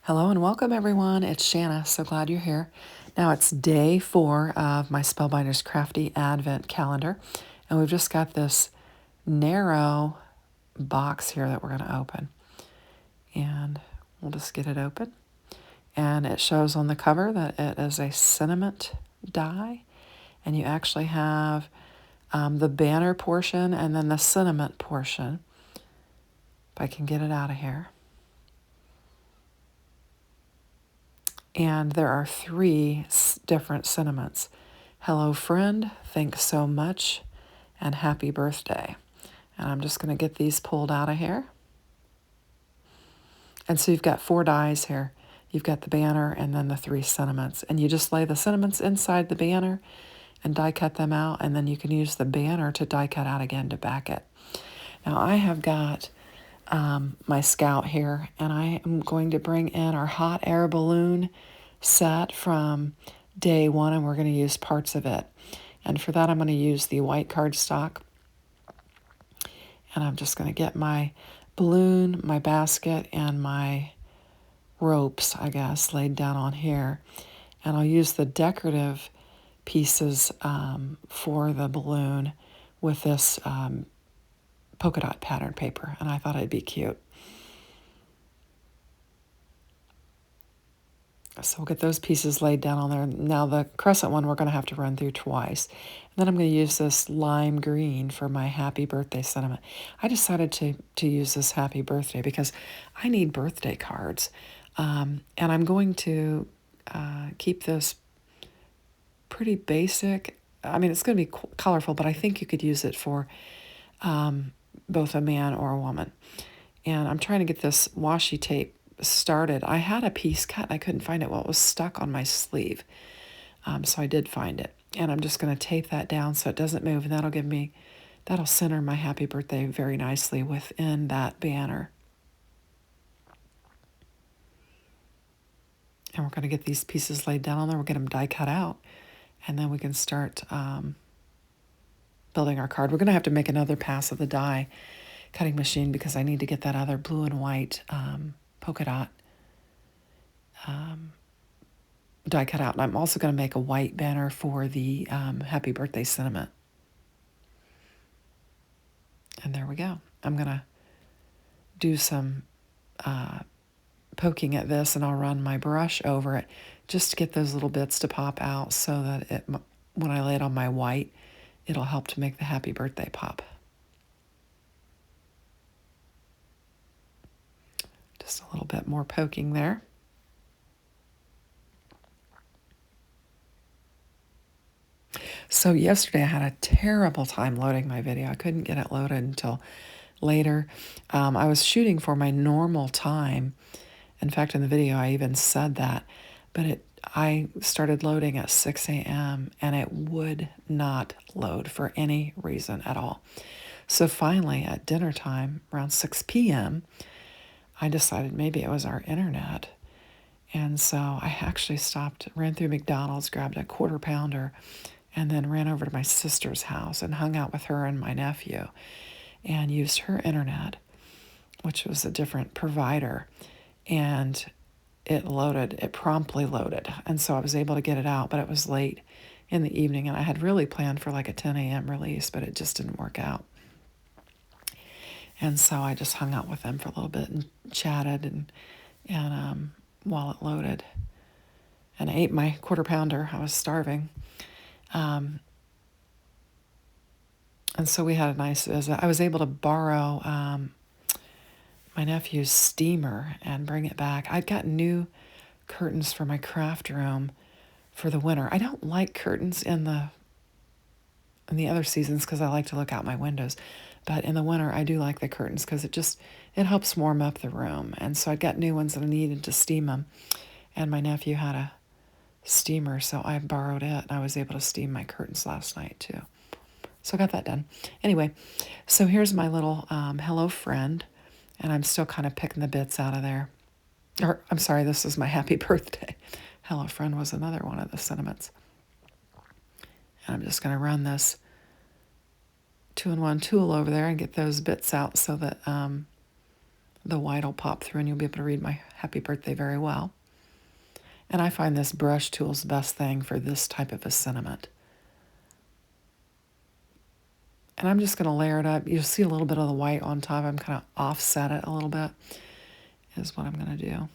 Hello and welcome everyone. It's Shanna. So glad you're here. Now it's day 4 of my Spellbinder's Crafty Advent Calendar, and we've just got this narrow box here that we're going to open. And we'll just get it open. And it shows on the cover that it is a sentiment die, and you actually have the banner portion and then the sentiment portion. If I can get it out of here. And there are 3 different sentiments. Hello, friend, thanks so much, and happy birthday. And I'm just going to get these pulled out of here. And so you've got 4 dies here. You've got the banner and then the 3 sentiments. And you just lay the sentiments inside the banner and die cut them out. And then you can use the banner to die cut out again to back it. Now I have got my Scout here, and I am going to bring in our hot air balloon set from day 1, and we're going to use parts of it. And for that, I'm going to use the white cardstock. And I'm just going to get my balloon, my basket, and my ropes, I guess, laid down on here. And I'll use the decorative pieces for the balloon with this polka dot pattern paper, and I thought it'd be cute. So we'll get those pieces laid down on there. Now the crescent one we're going to have to run through twice. And then I'm going to use this lime green for my happy birthday sentiment. I decided to use this happy birthday because I need birthday cards. And I'm going to keep this pretty basic. I mean, it's going to be colorful, but I think you could use it for both a man or a woman. And I'm trying to get this washi tape started. I had a piece cut and I couldn't find it. Well, it was stuck on my sleeve. So I did find it. And I'm just going to tape that down so it doesn't move. And that'll center my happy birthday very nicely within that banner. And we're going to get these pieces laid down on there. We'll get them die cut out. And then we can start building our card. We're going to have to make another pass of the die cutting machine because I need to get that other blue and white polka dot die cut out. And I'm also going to make a white banner for the happy birthday sentiment. And there we go. I'm going to do some poking at this, and I'll run my brush over it just to get those little bits to pop out so that when I lay it on my white, it'll help to make the happy birthday pop. Just a little bit more poking there. So yesterday I had a terrible time loading my video. I couldn't get it loaded until later. I was shooting for my normal time. In fact, in the video I even said that. But I started loading at 6 a.m. and it would not load for any reason at all. So finally at dinner time, around 6 p.m., I decided maybe it was our internet. And so I actually ran through McDonald's, grabbed a quarter pounder, and then ran over to my sister's house and hung out with her and my nephew and used her internet, which was a different provider. And it promptly loaded. And so I was able to get it out, but it was late in the evening. And I had really planned for like a 10 a.m. release, but it just didn't work out. And so I just hung out with them for a little bit and chatted and while it loaded. And I ate my quarter pounder. I was starving. And so we had a nice visit. I was able to borrow my nephew's steamer and bring it back. I'd got new curtains for my craft room for the winter. I don't like curtains in the other seasons because I like to look out my windows. But in the winter, I do like the curtains because it helps warm up the room. And so I got new ones that I needed to steam them. And my nephew had a steamer, so I borrowed it. And I was able to steam my curtains last night too. So I got that done. Anyway, so here's my little hello friend. And I'm still kind of picking the bits out of there. Or, I'm sorry, this is my happy birthday. Hello friend was another one of the sentiments. And I'm just going to run this 2-in-1 tool over there and get those bits out so that the white will pop through and you'll be able to read my happy birthday very well. And I find this brush tool's the best thing for this type of a sentiment. And I'm just going to layer it up. You'll see a little bit of the white on top. I'm kind of offset it a little bit is what I'm going to do.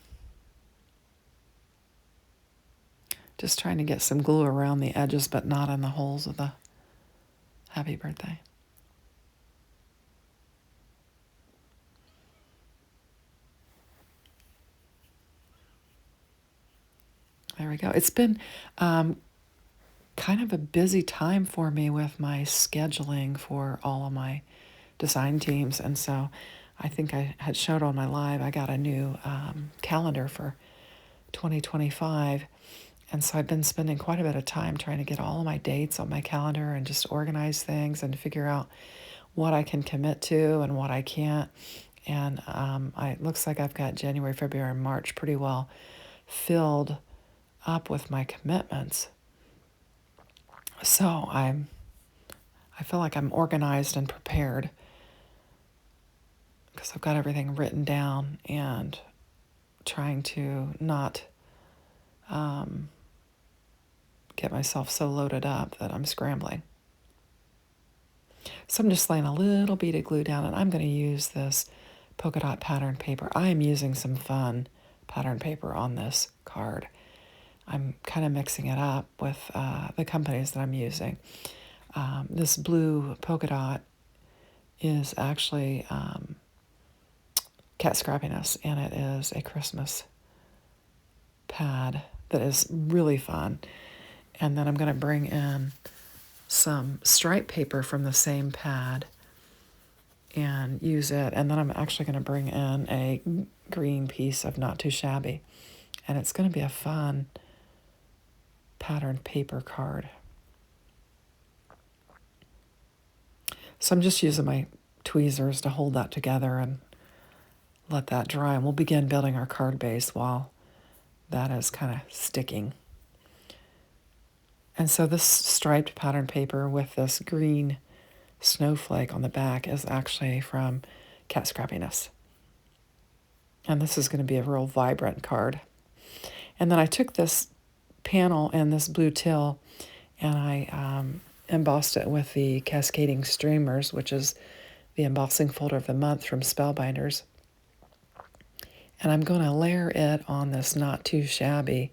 Just trying to get some glue around the edges, but not in the holes of the happy birthday. There we go. It's been kind of a busy time for me with my scheduling for all of my design teams. And so I think I had showed on my live, I got a new calendar for 2025. And so I've been spending quite a bit of time trying to get all of my dates on my calendar and just organize things and figure out what I can commit to and what I can't. And it looks like I've got January, February, and March pretty well filled up with my commitments. So I feel like I'm organized and prepared because I've got everything written down and trying to not get myself so loaded up that I'm scrambling. So I'm just laying a little bead of glue down, and I'm going to use this polka dot pattern paper. I am using some fun pattern paper on this card. I'm kind of mixing it up with the companies that I'm using. This blue polka dot is actually Cat Scrappiness, and it is a Christmas pad that is really fun. And then I'm going to bring in some stripe paper from the same pad and use it. And then I'm actually going to bring in a green piece of Not Too Shabby. And it's going to be a fun pattern paper card. So I'm just using my tweezers to hold that together and let that dry. And we'll begin building our card base while that is kind of sticking. And so this striped pattern paper with this green snowflake on the back is actually from Cat Scrappiness. And this is going to be a real vibrant card. And then I took this panel and this blue till and I embossed it with the Cascading Streamers, which is the embossing folder of the month from Spellbinders. And I'm going to layer it on this Not Too Shabby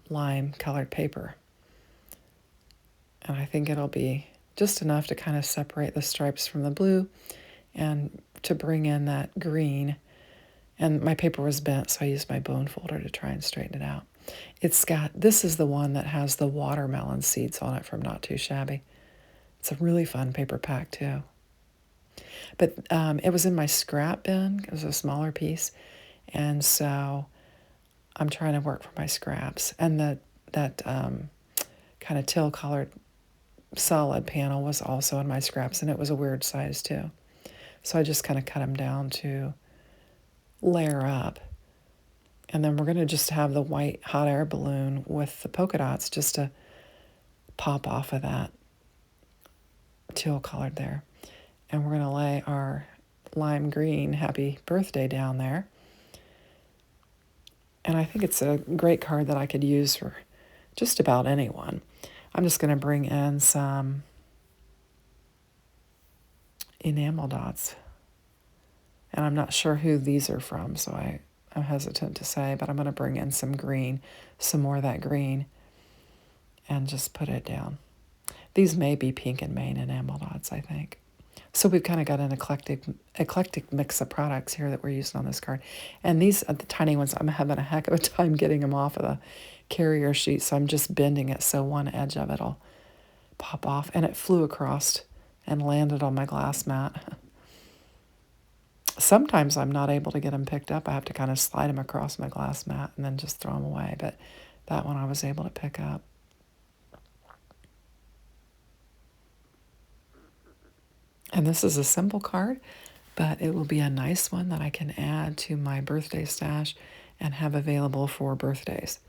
lime colored paper. And I think it'll be just enough to kind of separate the stripes from the blue and to bring in that green. And my paper was bent, so I used my bone folder to try and straighten it out. This is the one that has the watermelon seeds on it from Not Too Shabby. It's a really fun paper pack too. But it was in my scrap bin. It was a smaller piece. And so I'm trying to work for my scraps. And that kind of teal colored solid panel was also in my scraps, and it was a weird size too. So I just kind of cut them down to layer up. And then we're going to just have the white hot air balloon with the polka dots just to pop off of that teal colored there. And we're going to lay our lime green happy birthday down there. And I think it's a great card that I could use for just about anyone. I'm just going to bring in some enamel dots. And I'm not sure who these are from, so I'm hesitant to say, but I'm going to bring in some green, some more of that green, and just put it down. These may be Pink and Maine enamel dots, I think. So we've kind of got an eclectic mix of products here that we're using on this card. And these are the tiny ones. I'm having a heck of a time getting them off of the carrier sheet, so I'm just bending it so one edge of it will pop off. And it flew across and landed on my glass mat. Sometimes I'm not able to get them picked up. I have to kind of slide them across my glass mat and then just throw them away. But that one I was able to pick up. And this is a simple card, but it will be a nice one that I can add to my birthday stash and have available for birthdays.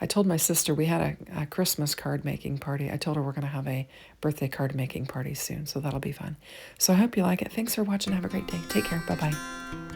I told my sister we had a Christmas card making party. I told her we're going to have a birthday card making party soon, so that'll be fun. So I hope you like it. Thanks for watching. Have a great day. Take care. Bye-bye.